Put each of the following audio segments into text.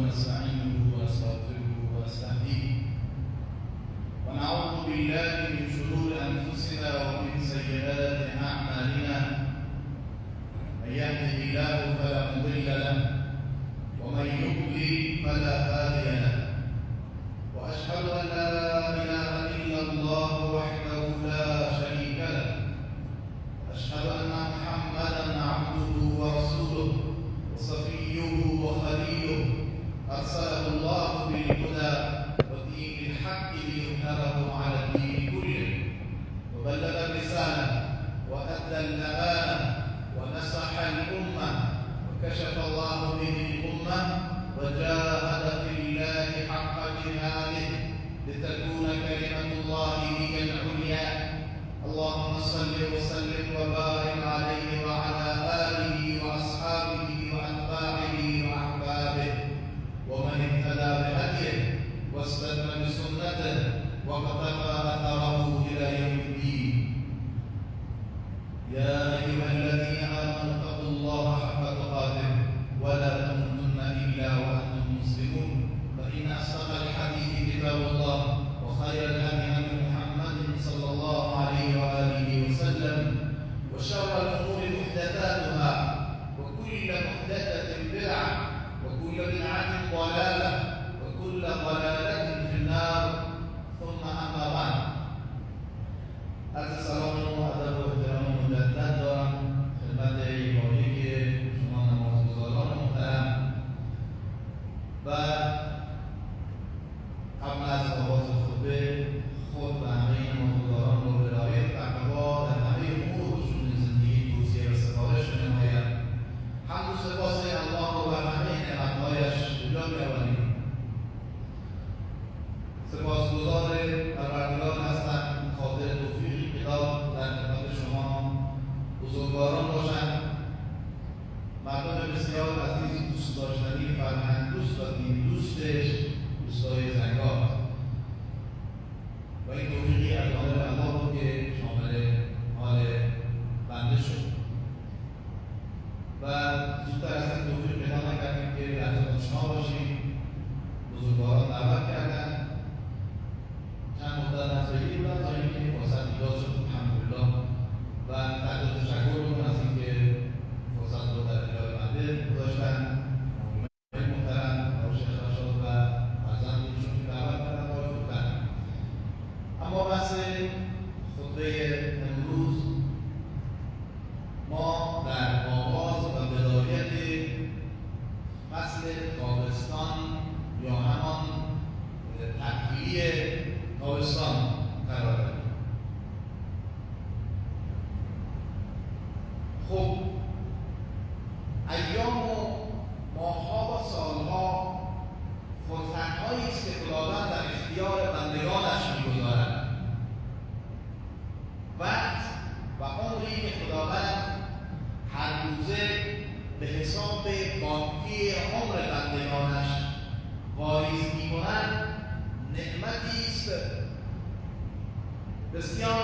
ونستعينه ونستغفره ونستهديه ونعوذ بالله من شرور أنفسنا ومن سيئات أعمالنا من يهده الله فلا مضل له ومن يضلل فلا هادي له وأشهد أن لا إله إلا الله وحده لا شريك له وأشهد أن محمدا عبده ورسوله وصفيه وخليله أرسله الله بالهدى ودين الحق ليظهره على الدين كله وبلغ الرسالة وأدى الأمانة ونصح الأمة وكشف الله به الأمة وجاهد في الله حق جهاده لتكون كلمة الله هي العليا. اللهم صل وسلم وبارك عليه وعلى آله وأصحابه وأتباعه وأحبابه ومن اهتدى بهديه واستنى بسنته واقتفى أثره إلى يوم الدين. يا أيها الذين آمنوا اتقوا الله حق تقاته ولا تموتن إلا وأنتم مسلمون. فإن أصدق الحديث كتاب الله وخير الهدي هدي محمد صلى الله عليه وآله وسلم وشر الأمور محدثاتها وكل محدثة بدعة وكل بدعة ضلالة وكل ضلالة في النار. ثم أما بعد. السلام ادب و احترام مجدد دارم خدمت ایمانی که شما نمازگزاران محترم و قبل از آغاز خطبه خود و همه نمازگزاران رو به رعایت تقوا در همه امور شؤون زندگی توصیه و سفارش نماید. حمد و سپاس الله و همه نعمت‌هایش به جا بیاوریم. سپاسگزار پروردگار هستم خاطر توفیقی که داد در خدمت شما بزرگواران باشند، مردم بسیار عزیز دوست داشتنی فرهنگ دوست و دین دوستش دوستای زنگار و این توفیقی از جانب الله بود که شامل حال بنده شد و زودتر از این توفیق پیدا نکردیم که در خدمت شما باشیم. بزرگواران دعوت کردن، چند مدت نزدیکی بودن تا اینکه فرصت ایجاد شد الحمدلله و تحت تشکر می‌کنم از اینکه فرصت رو در اختیار بنده گذاشتن. مؤمنین محترم شیخ رشاد و فرزندشون که دعوت کردن و گفتن. اما بحث خطبه امروز ما در آغاز و بدایت فصل تابستان یا همان تکمیلی تابستان قرار داریم. خب ایام و ماه‌ها و سال‌ها فرصت‌هایی است که خداوند در اختیار بندگانش می‌گذارد. وقت و عمری که خداوند هر روزه به حساب باقی عمر بندگانش واریز می‌کند نعمتی است بسیار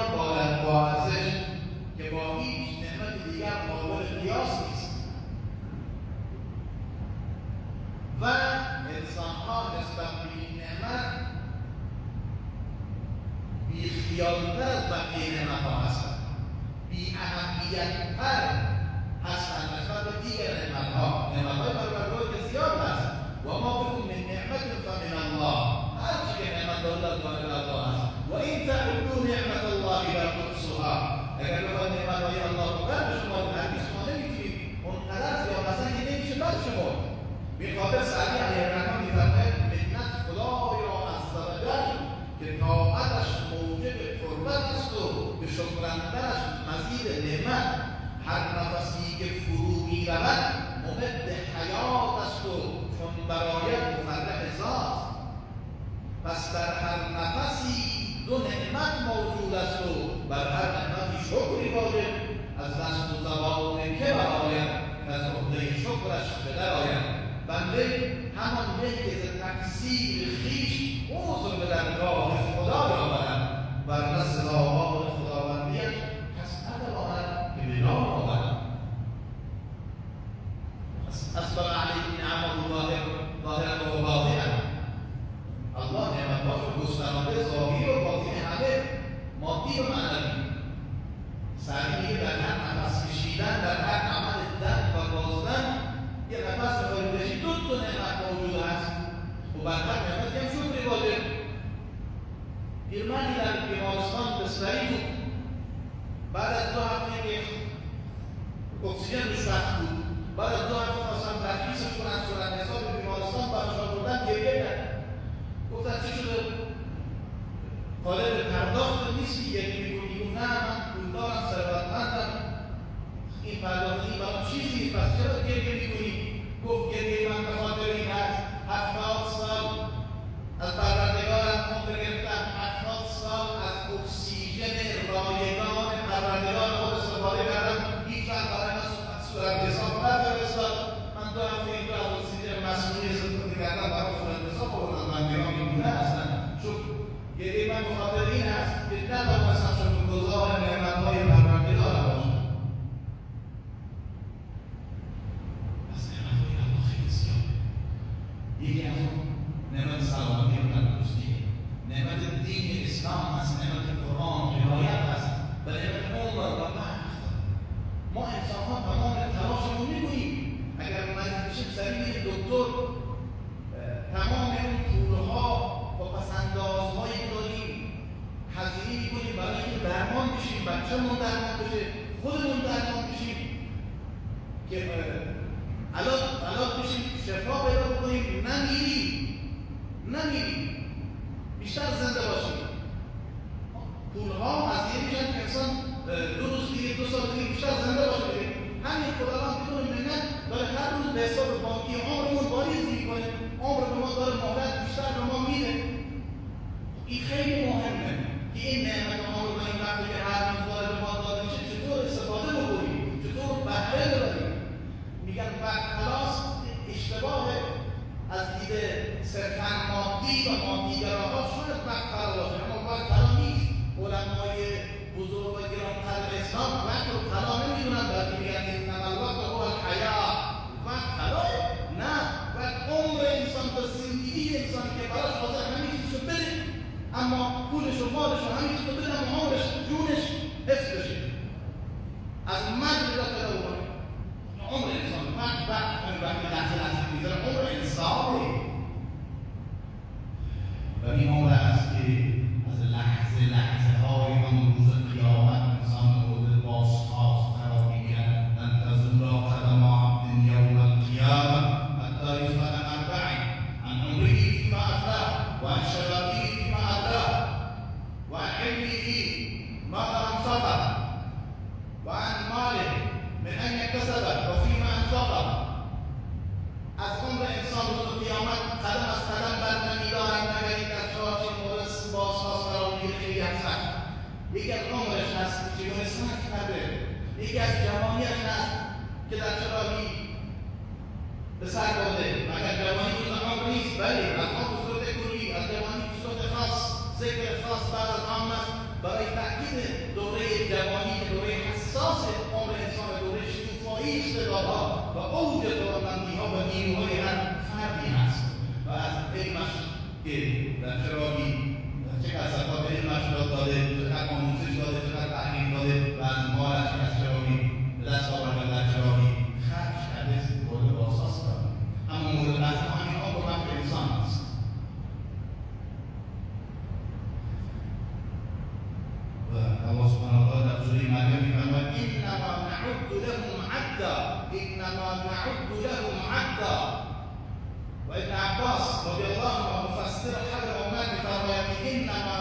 با ارزش که با هیچ نعمت دیگر قابل قیاس نیست و انسان‌ها نسبت به این نعمت بی‌خیال‌تر از بقیه نعمت‌ها هستند، بی‌اهمیت‌تر هستند نسبت به دیگر نعمت‌های پروردگار که زیاد هست. و ما بکن من نعمت فمن الله، هر چی که نعمت دارد از جانب الله است. و این تعدوا نعمت الله لا تحصوها، اگر بخواید نعمت‌های الله رو بر بشمارید هرگز شما نمی‌تونید اون قدر یا مثلا که نمیشه بر شمرد. به خاطر سعدی علیه الرحمن می‌فرماید منت خدای را عز و جل که طاعتش موجب قربت است و به شکرندنش مزید نعمت. هر نفسی که فرو می‌رود ممد حیات است و چون برایت مفرح ذات. پس در هر نفسی دو نعمت موجود است و بر هر نعمتی شکری واجب. از دست و زبان که برآید از عهده شکرش به در آید. بنده همان یک که ز تقصیر خویش عذر به درگاه خدا یابد ورنه سزاوار خداوندیش کس نداند که به نام آورد. أسبغ عليه نعمه ظاهرة ظاهری و باطنی همه مادی و معنوی. سعدی میگه در هر نفس کشیدن، در هر عمل درک و بازدن یه نفس بخواهی بشید، دو تا نعمت موجود هست و بر هر نعمتی هم شکری واجب. پیرمردی در بیمارستان بستری بود، بعد از 2 هفته که اکسیژن روش رفت بود، بعد از 2 هفته خواستن تشخیصش کنن صورت حساب بیمارستان براش آوردن، گریه کرد. گفتن چی شده؟ قالب پرداخت نیستی یکی میگونی؟ گفت نه من پولدارم، ثروتمندم، این پرداختی برام چیزی نیست، پس چرا گریه میکنی؟ گفت گریه من به خاطر این هست 70 سال از پروردگارم عمر گرفتم، 70 سال از اکسیژن رایگان پروردگار خود استفاده کردم، هیچ وقت برای من صورت حساب نفرستاد. من 2 هفته این از اکسیژن مصنوعی استفاده کردم برای صورت حساب آوردم. من بیرام میگونه اصلا چون گریه من به خاطر این هست که نتوانستم شکرگزار نعمت‌های پروردگارم باشم. پس نعمت‌های الله خیلی زیاده. یکی از اون نعمت سلامتی و تندرستی، نعمت دین اسلام هست، نعمت قرآن و هدایت هست و نعمت عمر و وقت. ما انسان‌ها تمام تلاشمون می‌کنیم اگر مریض بشیم سریع دکتر تمام اون پول‌ها و پس‌اندازهایی که داریم هزینه می‌کنیم برای اینکه درمان بشیم، بچه‌مون درمان بشه، خودمون درمان بشیم که علاج بشیم، شفا پیدا بکنیم، نمیریم بیشتر زنده باشیم. پول‌ها هزینه میشن که انسان 2 روز دیگه 2 سال دیگه بیشتر زنده باشه. همین خداوند بدون منت داره هر روز به حساب بانکی عمرمون واریز میکنه، عمر به ما داره مهلت بیشتر به ما میده. این خیلی مهمه که این نعمت عمر و این وقتی که هر روز داره به ما داده میشه چطور استفاده بکنیم، چطور بهره ببریم. میگن وقت خلاص اشتباه از دید صرفاً مادی و مادیگراها شاید وقت خلاص باشه، اما وقت خلاص نیست. علمای بزرگ و گرانتر اسلام وقت رو طلا نمیدونن، بلکه میگن انما الوقت هو الحیاة. وقت طلاه؟ نه، وقت عمر انسان تا زندگی انسان که براش حاضر همین چیزشو بده، اما پولش و مالش و همین چیزشو بده، اما عمرش جونش حفظ بشه، از مرگ را پیدا بکنه. عمر انسان وقت لحظه میذاره، عمر انسانه و این عمر است که از لحظه های آن روز قیامت انسان مورد بازخواست قرار میگیرد. لن تزول قدم عبد یوم القیامة حتی یسأل عن 4: عن عمره فيما أفناه، وعن شبابه فيما أبلاه، وعن علمه ماذا أنفقه، وعن ماله من أين اكتسبه وفيما أنفقه. از عمر انسان روز قیامت قدم از قدم برنمی‌دارند مگر اینکه از 4 چیز مورد بازخواست قرار میگیره. خیلی هستن. یکی از عمرش هست که چگونه صرف کرده، یکی از جوانیش هست که در چراغی به سر برده. مگر جوانی جز عمر نیست؟ بله، از عمر به صورت کلی، از جوانی به صورت خاص، ذکر خاص بعد از عمر است برای تأکید دوره جوانی که دوره حساس عمر انسان، دوره شکوفایی استعدادها و اوج توانمندی‌ها و نیروهای هر فردی هست و از علمش که در چراغی چقدر زکات علمش داده، چقدر آموزش داده، چقدر تعلیم داده و از مالش که از چراغی به دست آورده در چراغی خرج کرده، مورد بازخواست داره. اما مورد نظر همین عمر و وقت انسان است. و الله سبحانه و تعالی در سوره مریم می‌فرماید انما نعد لهم عدا، انما نعد لهم عدا. و ابن عباس رضی الله عنه مفسر حبر عمر می‌فرماید انما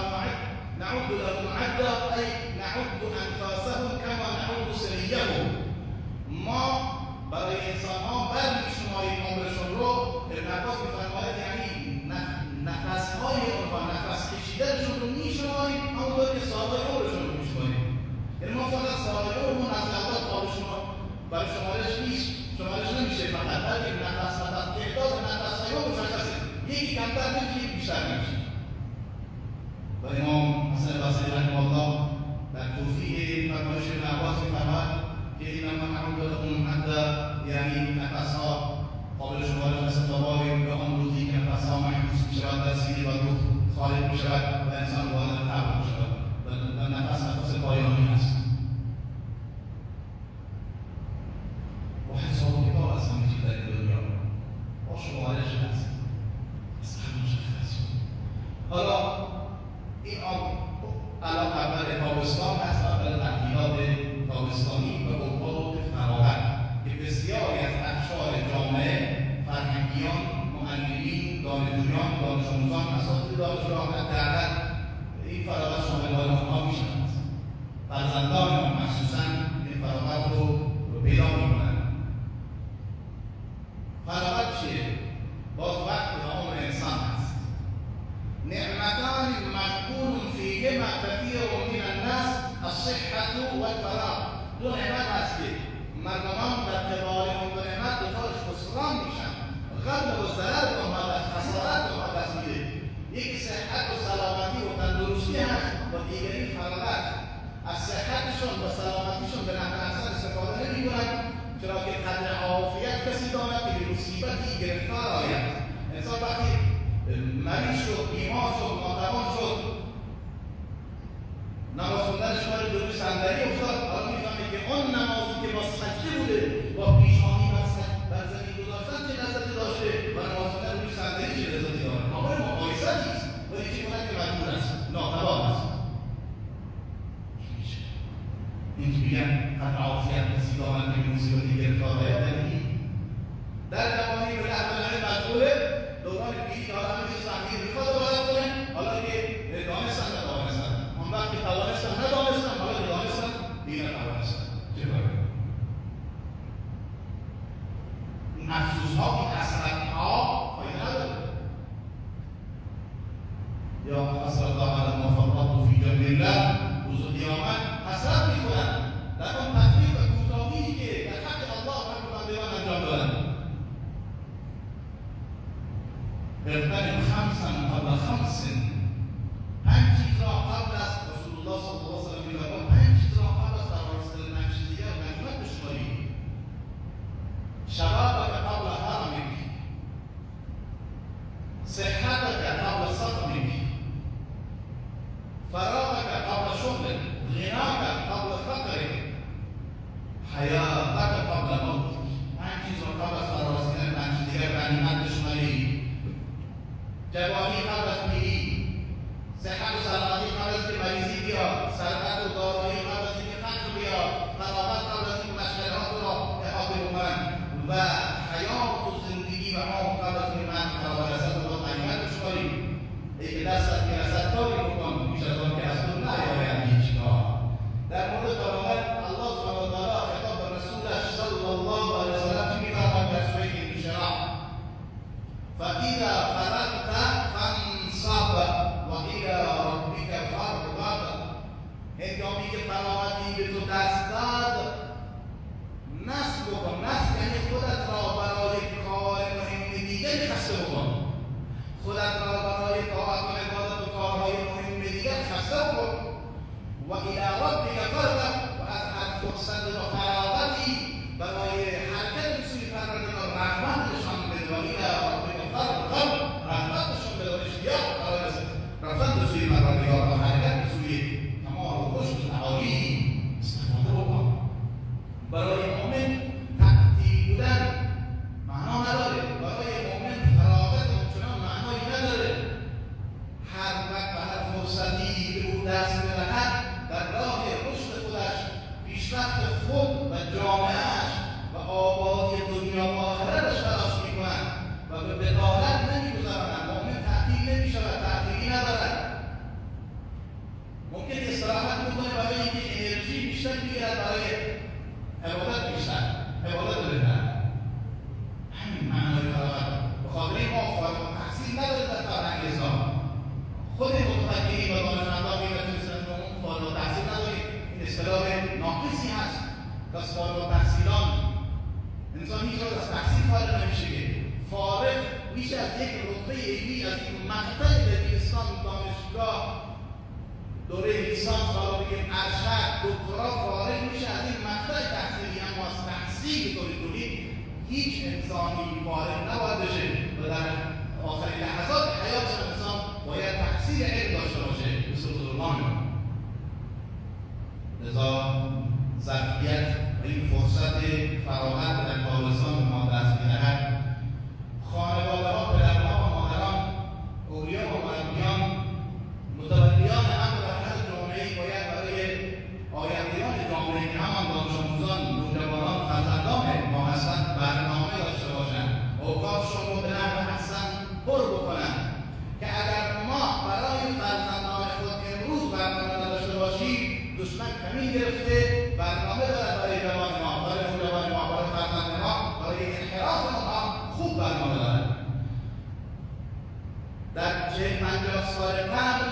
نعد لهم عدا ای نعد انفاسهم کما نعد سنیهم. ما برای انسان‌ها برمی‌شماریم عمرشون رو. ابن عباس می‌فرماید یعنی نفس‌های اونها، نفس کشیدنشون رو می‌شماریم، همونطور که سال‌های عمرشون رو می‌شماریم. یعنی ما فقط سال‌های عمرمون از لحظات قابلشون برای شمارش نیست، شمارش نمیشه فقط، بلکه نفس تعداد نفس‌های عمر مشخصه، یکی کمتر نمیشه، یکی بیشتر نمیشه. و امام حسن بصری رحمه الله در توضیح فرمایش ابن عباس می‌فرماید که انما نعد لهم عدا، یعنی نفس‌ها قابل شمارش مثل دماغ به آن روزی که نفس‌ها محبوس می‌شود در سینه و روح خارج می‌شود. شود و انسان وارد قبر شود و نفس پایانی است. و حساب و کتاب از همه چیز در دنیا با شمارش هست، از همه مشخص شد. حالا این الان اول تابستان هست، اول تعطیلات تابستانی و اوقات فراغت که بسیاری از اقشار جامعه، فرهنگیان، معلمین، دانشجویان، دانش آموزان، اساتید دانشگاه حداقل این فراغت شامل آنها میشوند. فرزندان مخصوصا این فراغت رو پیدا میکنند. فراغت چیه؟ باز وقت و عمر انسان هست. نعمتان مقبول فیهما کثیر من الناس الصحة والفراغ. دو نعمت هست که مردمان در قبال اون دو نعمت دچار خسران میشن، غبن و ضرر به اونها دست، خسارت به اونها دست میده. یکی صحت و سلامتی و تندرستی هست و دیگری فراغت. از صحتشون و سلامتیشون به نحو احسن استفاده نمیکنن، چرا که قدر عافیت کسی داند که به مصیبتی گرفتار آید. انسان وقتی مریض شد، بیمار شد، ناتوان شد، نماز خوندنش برای جلوی صندلی افتاد، حالا میفهمه که اون نمازی که با سجده بوده، با پیشانی بر زمین گذاشتن چه لذتی داشته و نماز خوندن روی صندلی چه لذتی داره. قابل مقایسه نیست، ولی چه کند که مجبور است، ناتوان است. این که میگن قدر عافیت کسی دارند که به مصیبتی گرفتار آید در جوانی به لحظه العلم مسئوله دوران پیری که حالا همه چیز فهمید میخواد رو باید کنه، حالا که دانستن ندانستن، اون وقت که توانستن ندانستن، حالا که دانستن دیگه ندانستن. چه باید؟ این افسوس ها، این حسرت ها فایده نداره. یا حسرت الله علی ما فرطنا فی جنب الله، روز قیامت حسرت میخورن در اون تفریط و کوتاهی که در حق الله و حق بندگان انجام دادن. اغتنم خمسا قبل خمس. پنج چیز را قبل از رسول الله صلی الله علیه و سلم می‌فرماید، پنج چیز را قبل از فرارسیدن پنج چیز دیگر غنیمت بشمارید. شبابک قبل حرمک، صحتک قبل سقمک، فراغک قبل شغلک، غناک قبل فقرک، حیاتک قبل موتک. پنج چیز را قبل از فرارسیدن پنج چیز دیگر غنیمت بشمارید. جوانی قبل از پیری، صحت و سلامتی قبل از که مریضی بیاد، ثروت و دارایی قبل از اینکه فقر بیاد، فراغت قبل از اینکه مشغله‌هات را احاطه بکنند و حیات و زندگی و عمر قبل از اینکه من فرا برسد و غنیمت بشماریم. ای که دستت میرسد کاری بکن، بیش از آن که از تو نیاید هیچگاه. در مورد فراغت الله سبحانه و تعالی خطاب به رسولش صلی الله علیه و سلم می‌فرماید در سوره انشراح: فاذا فرغت فانصب و الی ربک فارغب. هنگامی که فراغتی به تو دست داد، نصب بکن. نصب یعنی خودت را برای کار مهم دیگری خسته بکن. خودت را برای طاعت و عبادت و کارهای مهم دیگر خسته بکن. و الی ربک فارغب، و از هر فرصت و فراغتی برای حرکت به سوی پروردگار رغبت نشان بده. و الی ربک فارغب، رغبت نشان بده و اشتیاق برای رفتن به سوی پروردگار و حرکت به سوی کمال و رشد و تعالی استفاده بکن. برای مؤمن تعطیل بودن معنا نداره. برای مؤمن فراغت همچنان معنایی نداره. هر وقت و هر فرصتی به او دست بدهد در راه رشد خودش، پیشرفت خود و جامعه‌اش و آبادی دنیا و آخرتش تلاش می‌کنند و به بطالت نمی‌گذارند. مؤمن تعطیل نمی‌شود، تعطیلی ندارد. ممکن استراحت بکنه برای اینکه انرژی بیشتر بگیرد، برای عبادت بیشتر، عبادت بهتر. همین معنای فراغت. به خاطر این ما فارغ التحصیل نداریم در فرهنگ اسلام. خود متفکرین و دانشمندان می‌نویسند که اون فارغ التحصیل نداریم. این اصطلاح ناقصی هست. پس فارغ التحصیلان، انسان هیچ وقت از تحصیل فارغ نمیشه. فارغ میشه از یک رتبه علمی، از یک مقطع دبیرستان، دانشگاه، دوره لیسانس، حالا بگیم ارشد، دکترا، فارغ میشه از این مقطع تحصیلی. اما از تحصیل به طور کلی هیچ انسانی فارغ نباید بشه و در آخرین لحظات حیات انسان باید تحصیل علم 50 سال قبل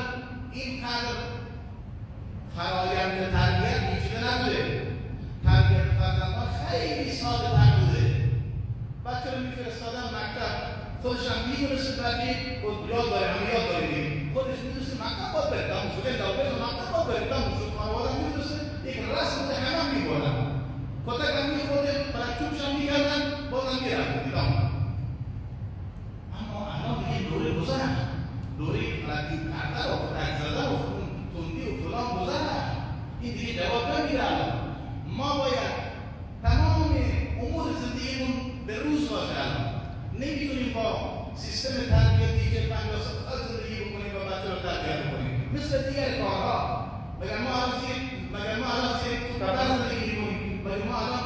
اینقدر فرایند تربیت پیچیده نبوده. تربیت فرزندان خیلی ساده تر بوده. بچه رو میفرستادن مکتب، خودش هم میدونسته بچه یاد داره، همه یاد داریم، خودش میدونسته مکتب باید بره، تموم شده، مکتب باید بره، تموم شد. خانواده هم میدونسته یک رسم ده همه هم میبردن، کتک هم میخورده، فلکچوبش هم میکردن، بازم میرفت. اما الان دیگه دوره گذرن، دوره فلکچوب کردن و کتک زدن و تندی و فلان گذرن. این دیگه جواب نمیده. ما باید تمام امور زندگیمون به روز باشه. نمیتونیم با سیستم تربیتی که 50 سال زندگی بکنیم و بچه رو تربیت بکنیم مثل دیگر کارها. مگر ما الان تو کبر زندگی میکنیم، مگر ما الان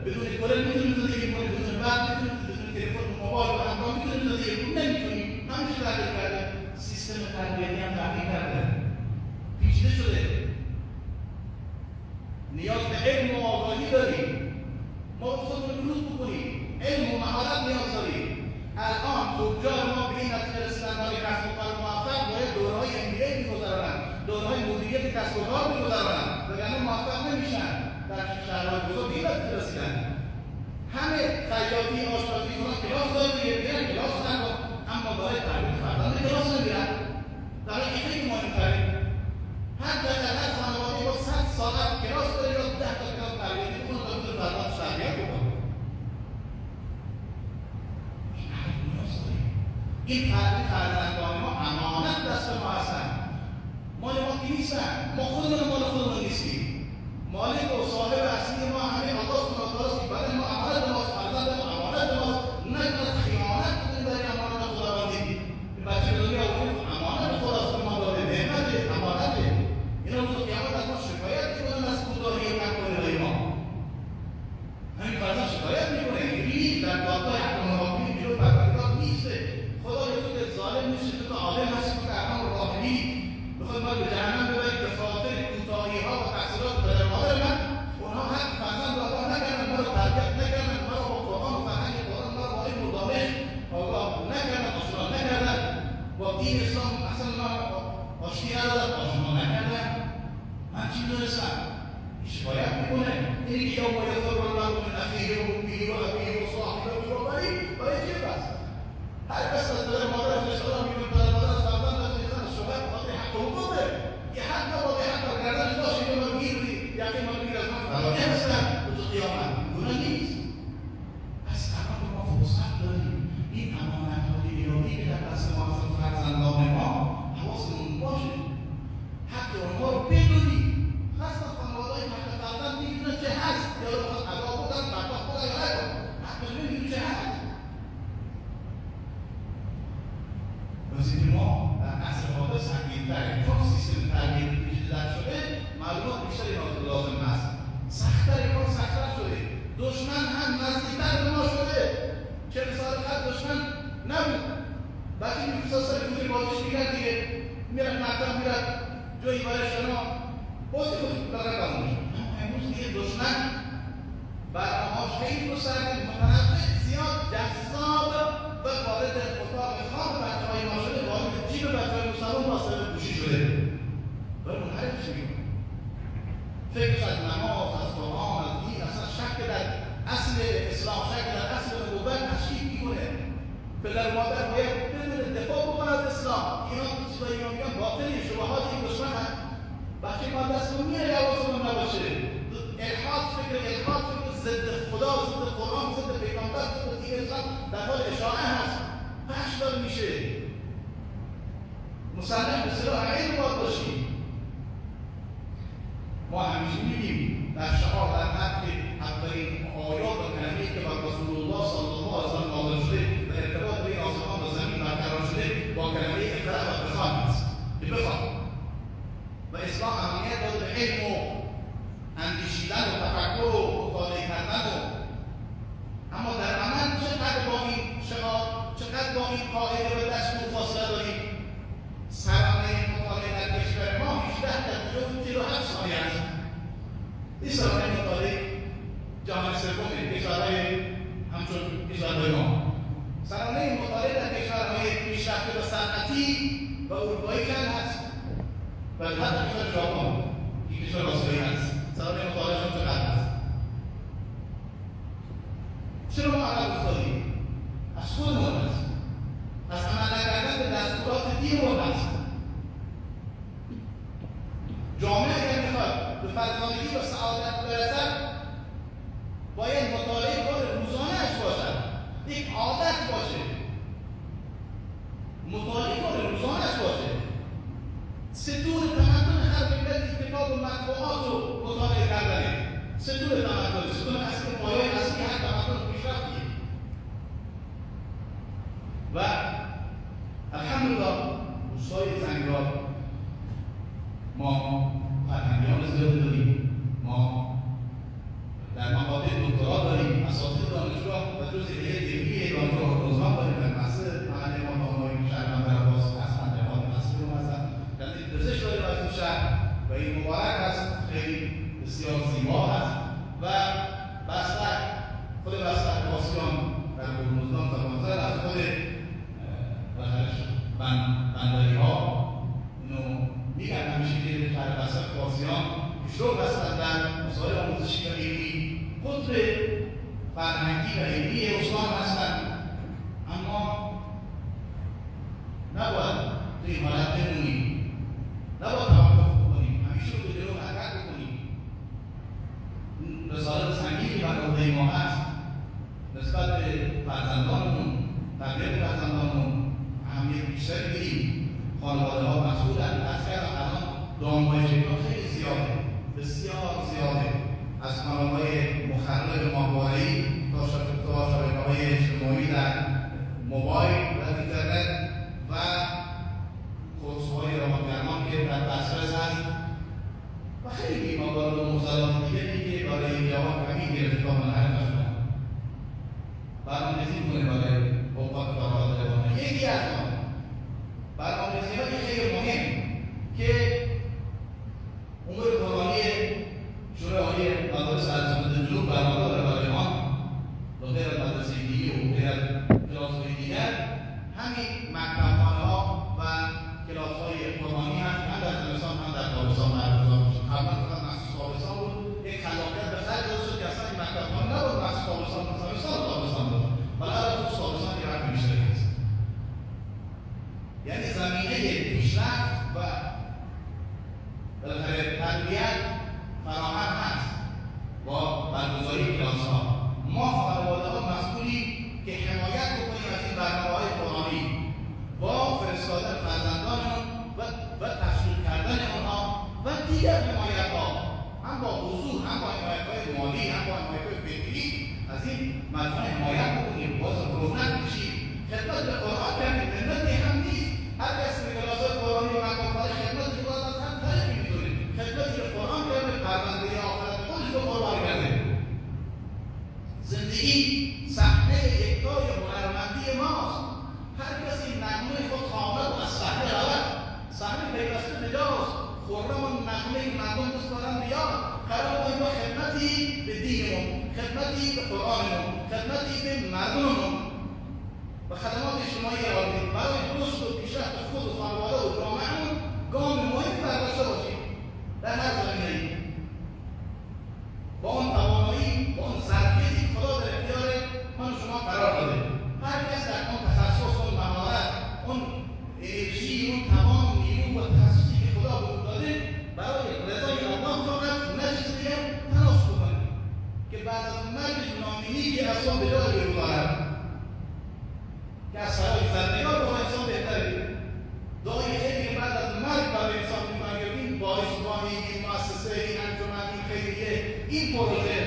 بدون کلر میتونیم زندگی کنیم، بدون برق میتونیم، بدون تلفن موبایل و همراه میتونیم زندگی کنیم؟ نمیتونیم. همیشه تغییر کرده، سیستم تربیتی هم تغییر کرده، پیچیده شده. نیاز به علم و آگاهی داریم. ما خودمون رو بروز بکنیم، علم و مهارت نیاز داریم. الان تجار ما به این نتیجه رسیدن برای کسب و کار موفق باید دوره‌های MBA می‌گذرونن، دوره‌های مدیریت کسب و کار می‌گذرونن، وگرنه موفق نمیشن. در شهرهای بزرگ به این نتیجه رسیدن. همه خیاطی، آشپزی، فلان کلاس دارن، میرن کلاس ندارن، اما برای تعلیم فرزند کلاس نمیرن. برای این خیلی مهم‌تره. حداقل هر خانواده‌ای با 100 ساعت کلاس داره یا 10 تا کلاس تربیتی می‌کنه تا بتونه فرزندش تربیت بکنه. این فرزندان ما امانت دست ما هستن، مال ما که نیستن. ما خودمون مال خودمون نیستیم. مالک و صاحب اصلی ما همه الله سبحانه و تعالی است. برای ما امانت ماست، فرزند ما امانت ماست. نکنه خیانت کنیم برای امانت خداوندی. این بچه به دنیا آورد امانت خداست که ما داده، نعمته، امانته. اینا روز قیامت از ما شکایت میکنن از کوتاهی نکنه ما. همین فرزند شکایت میکنه، اینجوری در دادگاه حکم حاکمی بیرون پروردگار نیسته. خدا تو که ظالم نیستی، تو عادل هستی، تو که ارحم الراحمینی. بخواد ما به جهنم ببرید به خاطر کوتاهی‌ها و تقصیرات پدر و مادر من. اونها حق فرزند رو آگاه نکردن، ما رو تربیت نکردن، ما رو با قرآن و فرهنگ قرآن، ما رو با علم و دانش آگاه نکردن، آشنا نکردن. با دین اسلام اصلا ما آشتی ندادن، آشنا نکردن. من چی دونستم؟ شکایت میکنه. اینی که یوم یفر المرء من اخیه و امه و ابیه و صاحبه و بنیه، برای چی بس؟ هر کس از پدر و مادر اشتباه میکنه، پدر و مادر از فرزند نمیخوان شکایت بخاطر حق حقوق داره. یه حق نباید حق در گردنش باشه که من گیری یقین من بگیر از من فرزند هستم روز قیامت. گناه نیست. پس الان ما فرصت داریم این امانت‌های الهی که در دست ما هست فرزندان ما حواسمون باشه. حق اونها رو بدونیم. خاصه خانواده‌های حق فرزند می‌دونن چه هست، یا رو بخواد ادا بکنن، بدبخت بودن یا نکن. حقش می‌دونیم چه هست. وظیفه ما در عصر حادث سنگین‌تره، چون سیستم تربیتی پیچیده‌تر شده، معلومات بیشتری لازم هست. سخت‌تر کار سخت‌تر شده. دشمن هم نزدیک‌تر به ما شده. 40 سال قبل دشمن نبود. بچه می‌فرستاد سر کوچه بازیش می‌کرد دیگه. میرفت مکتب، میرفت جایی برای شنا بازی خود برقرار میشه. امروز دیگه دشمن برنامه‌هاش خیلی گسترده، متنوع، زیاد، جذاب و وارد اتاق خواب بچه‌های ما شده، وارد جیب بچه‌های مسلمان واسطه گوشی شده. باید منحرفش می‌کنه. فکرش از نماز، از قرآن، از دین، اصلا شک در اصل اسلام، شک در اصل نبوت تشکیک می‌کنه. پدر و مادر باید بدون دفاع بکنه از اسلام. اینا چیزایی که میگن باطلی، شبهات این دشمن هست. بچه ما دستمون میره حواسمون نباشه. الحاد فکر ضد خدا، ضد قرآن، ضد پیغمبر، ضد دین اسلام در حال اشاعه هست. پخش داره میشه. مسلم به سلاح علم باید باشیم. ما همیشه میگیم در شعار، در حق اولین آیات و کلمه‌ای که بر رسول الله صلی الله علیه و سلم نازل شده و ارتباط بین آسمان و زمین برقرار شده با کلمه اقرأ و بخوان است. بخوان. و اسلام اهمیت داده به علم و اندیشیدن و تفکر و مطالعه کردن و اما در عمل چقدر با این شعار، چقدر با این قاعده و دستور فاصله داریم. سرانه مطالعه در کشور ما 18 دقیقه و 47 ثانیه است. این سرانه مطالعه جهان سوم کشورهای همچون کشورهای ما. سرانه مطالعه در کشورهای پیشرفته پیشرفت صنعتی و اروپایی کل هست و حتی کشور ژاپن که کشور آسیایی هست سرانه مطالعهشون چقدر هست. چرا ما عقب افتادیم؟ از خودمون هست، از عمل نکردن به دستورات دینمون هست. جامعه اگر میخواد به فرزانگی و سعادت برسد باید مطالعه کار روزانه‌اش باشد، یک عادت باشه، مطالعه کار روزانه‌اش باشه. ستون تمدن هر ملتی کتاب و مطبوعات رو مطالعه کردنه. ستون تمدن، ستون اصلی، پایه‌ی اصلی هر تمدن پیشرفتیه. و الحمدلله روستای زنگبار ما فرهنگیان زیادی داریم، ما در مقاطع دکترا داریم، اساتید دانشگاه و جز هیئت علمی دانشگاه روزگار داریم. در محصول محل ما دانشگاه شهر بندرعباس هستن، جهاد مسئول هستن، در پزشک داریم از این شهر و این مبارک است، خیلی بسیار زیبا هست. و بستر، خود بستر پاسیان در هرمزگان فرمانزد از خود بندری ها اینو میگن همیشه که در بستر پاسیان پیشرو هستن در مسائل آموزشی و علمی، قطب فرهنگی و علمی استان هستن. اما نباید توی این حالت بمونیم، نباید توقف بکنیم، همیشه رو به جلو حرکت بکنیم. رسالت سنگینی بر عهده ما هست نسبت به فرزندانمون، تربیت فرزندانمون اهمیت بیشتری بدیم. خانواده‌ها مسئولن. از الان دام‌های شکار خیلی زیاده، بسیار زیاده، از کانال‌های مخرب ماهواره‌ای تا شبکه‌های اجتماعی در موبایل و اینترنت و کورس‌های روان‌درمان که در دسترس هست و خیلی موارد و موضوعات دیگری که برای جوان همین گرفتار منحرف شدن. برنامه‌ریزی می‌کنه برای اوقات فراغت جوانان. یکی از آن برنامه‌ریزی‌های خیلی مهم که امور قرآنی شورای عالی مدارس ارزشمند جنوب برنامه داره برای ما و غیر از مدرسه دیگه و غیر از کلاس‌های دیگر، همین مکتب‌خانه‌ها و کلاس‌های قرآنی هست، هم در زمستان هم در تابستان برگزار میشه. قبلا فقط مخصوص تابستان بود، یک خلاقیت به خرج داده شد که اصلا این مکتب‌خانه نبود مخصوص تابستان، زمستان و تابستان بود، ولی الان خصوص تابستان یه رقم بیشتری هست. یعنی زمینه پیشرفت و بالاخره تربیت فراهم هست با برگزاری کلاس‌ها. ما خانواده‌ها مسئولیم که حمایت بکنیم از این برنامه‌های قرآنی با فرستادن فرزندانمون و تشویق کردن آنها و دیگر حمایت‌ها، هم با حضور، هم با حمایت‌های مالی، هم با حمایت‌های فکری از این مجموعه حمایت بکنیم، باز رونق بشیم. خدمت به قرآن کردیم، خدمتی هم نیست. هر کسی به کلاس‌های قرآنی و مکاتب خدمت می‌کند از هم طریقی می‌تونه. خدمتی به قرآن کرده، پرونده آخرت خودش رو قربان کرده. زندگی صحنه یکتای هنرمندی ماست. هر کسی نغمه خود خواهد و از صحنه رود. صحنه پیوسته به جاست. خرم و نغمه که مردم دوست دارن بیاد. قرار باید با خدمتی به دینمون، خدمتی به قرآنمون، خدمتی به مردممون و خدمات اجتماعی عالی برای رشد و پیشرفت خود و خانواده و جامعه‌مون گام مهمی برداشته باشیم در هر زمینه‌ای. با اون توانایی، با اون ظرفیتی خدا در اختیار من و شما قرار داده. هر کس در اون تخصص، اون مهارت، اون انرژی، اون توان، نیرو و تخصصی که خدا به او داده برای رضای الله فقط نه چیز دیگر تلاش بکنه که بعد از مرگش نامینی که اصلا به جای بگذارد که از سرای زندگار با انسان بهتره. دعای خیلی بعد از مرگ برای انسان می‌کنه که این باعثبانی، این مؤسسه، این انجمن، این خیریه، این پروژه،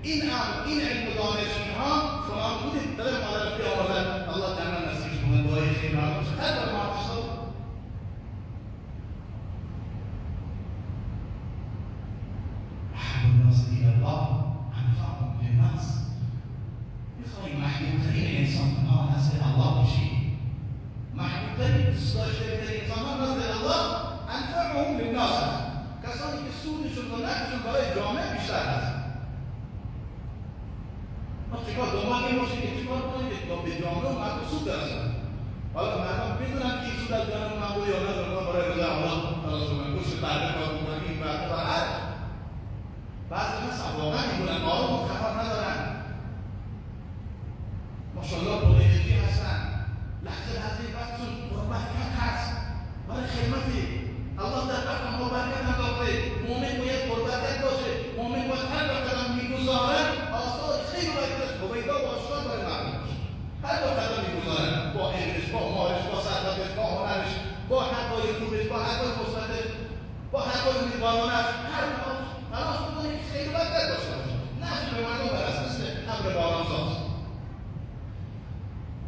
این امر، این علم و دانش اینها فلان بودید داره مادرش بیاورد. الله جنت نصیبش کنه. دعای خیلی را باشه. خیلی بر معافش داد. احب الناس الى الله انفعهم للناس. میخوای محبوب‌ترین انسان ها نزد الله بشی. محبوب‌ترین دوست داشته‌ترین انسان ها نزد الله انفعهم للناس هست. کسانی که سودشون و نفعشون برای جامعه بیشتر هست. ما چیکار دنبال این باشیم که چیکار کنیم که به جامعه و مردم سود برسونیم. حالا مردم میدونم که این صورت دارم من بود یا ندارم من برای روزه الله خلاص من کش برده کار میکنم این برده راحت بعضی هستن واقعا میدونن آروم و خبر ندارن ماشاءالله پولیجی هستن لحظه وقتشون برکت هست برای خدمتی الله در رحم و برکت انداخته مومن باید پربرکت باشه مومن باید هر قدم میگذارن آثار خیلی برکتش هویدا و آشکار برای مردم باشه هر قدم میگذارن با علمش با مالش با صدقش با هنرش با حرفای خوبش با حرفای مثبتش با حرفای امیدوارانش هر تلاش میکنه که خیلی برکت داشته باشه نفع به مردم برسه مثل امر بارانساز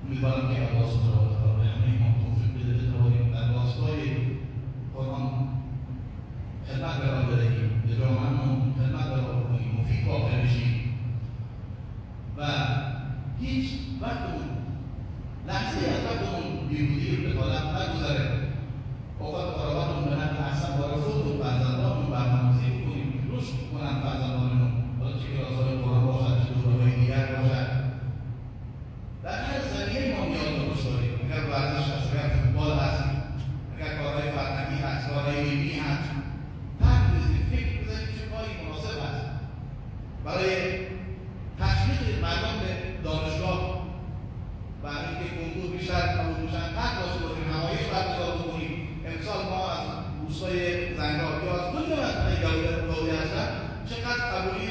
امیدوارم که الله سبحانه و تعالی همه ما توفیق بده بتوانیم در راستای قرآن خدمت قرار بدهیم به جامعه‌مون خدمت قرار بدهیم مفید واقع بشیم و هیچ وقتمون لحظه از وقتمون بیهودی رو به طالب نگذره اوقات فراوانمون به نفع احسن بار خودمون فرزندانمون برنامه‌ریزی بکنیم که رشد کنن فرزندانمون حالا چه کلاس‌های قرآن باشد چه دوره‌های دیگر باشد در هر زمینه ما نیاز به رشد داریم اگر ورزش هست اگر فوتبال هست اگر کارهای فرهنگی هست کارهای علمی هست بپردازید فکر بزنید چه کاری مناسب هست برای تشویق مردم به دانشگاه برای اینکه کنکور بیشتر قبول بشن حق داشته باشیم نمایش برگزار بکنیم امسال ما از روستای زنگار یا از کل منطقه گاوی هستن چقدر قبولی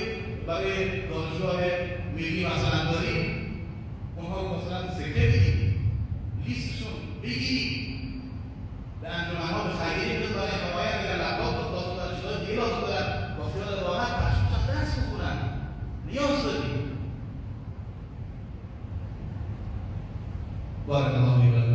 برای دانشگاه ملی مثلا داریم اونها رو مثلا سکته بدیم لیستشون بگیریم به انجمن‌ها به خیریه بده برای حمایت اگر لپتاپ لازم دارن چیزهای دیگه لازم دارن با خیال راحت پخش درس بخونن نیاز داریم بارک الله فیک